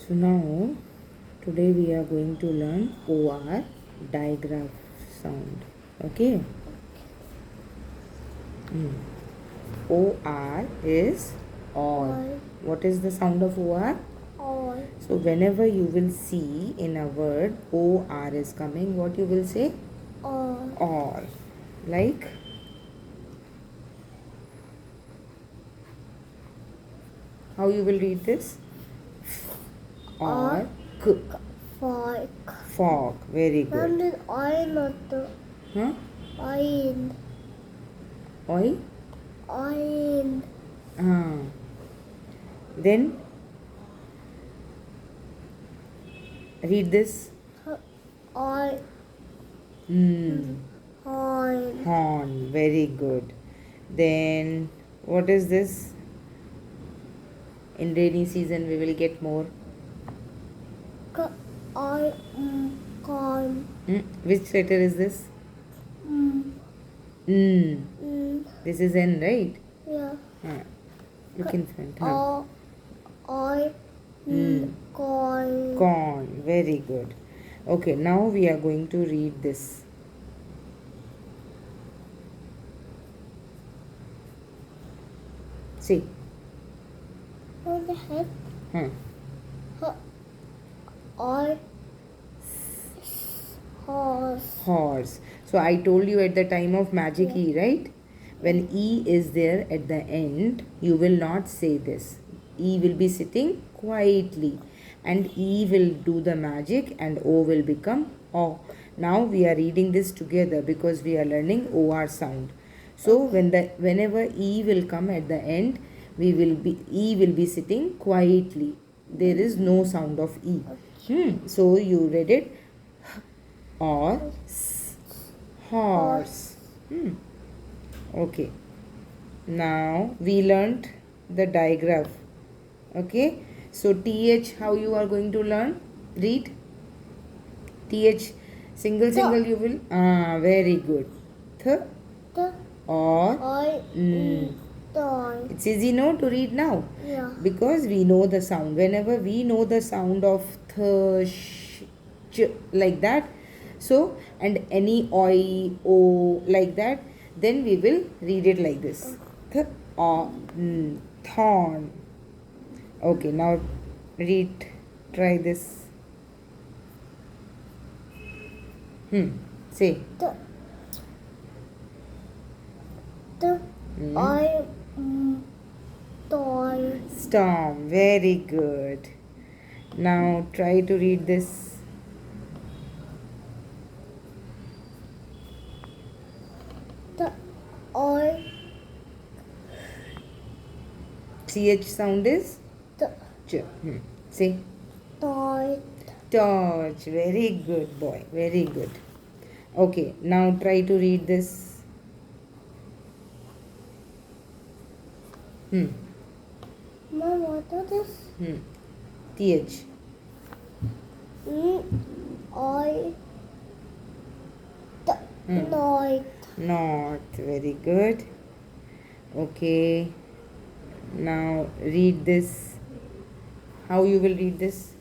So now today we are going to learn OR digraph sound. Okay. OR is or. What is the sound of OR? Or. So whenever you will see in a word OR is coming, what you will say? Or. Or. Like how you will read this? Or k. Fork. Fork. Very good. Mom, did oil not the Huh? oil? Oil? Oil. Ah. Then read this. Oil. Oil. Horn. Very good. Then what is this? In rainy season we will get more. Oil. Corn. Which letter is this? This is N, right? Yeah. Look in front. Oil. Corn. Corn. Very good. Okay, now we are going to read this. See. What the heck? Oil. Horse. Horse. So I told you at the time of magic E, right? When E is there at the end, you will not say this. E will be sitting quietly and E will do the magic and O will become O. Now we are reading this together because we are learning OR sound. So whenever E will come at the end, E will be sitting quietly. There is no sound of E. So you read it or horse. Okay. Now we learnt the digraph. Okay. So TH, how you are going to learn? Read. TH single you will. Very good. Th or Toy. it's easy no to read now. Yeah. Because we know the sound. Whenever we know the sound of th, sh, ch, like that, so and any oi, o, like that, then we will read it like this. Th, o, thorn. Okay, now read. Try this. Say. I toy. Storm. Very good. Now try to read this. The oil. CH sound is The ch. Say. toy. Torch. Very good boy. Very good. Okay. Now try to read this. Mom, what is this? TH. Oil. North. North. Very good. Okay. Now read this. How you will read this?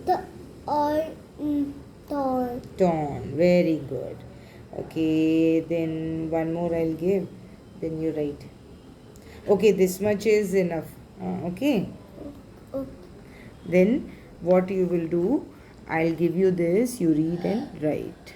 The oil. Toy. Torn. Very good. Okay. Then one more I'll give. Then you write. Okay. This much is enough. Okay. Then what you will do? I'll give you this. You read and write.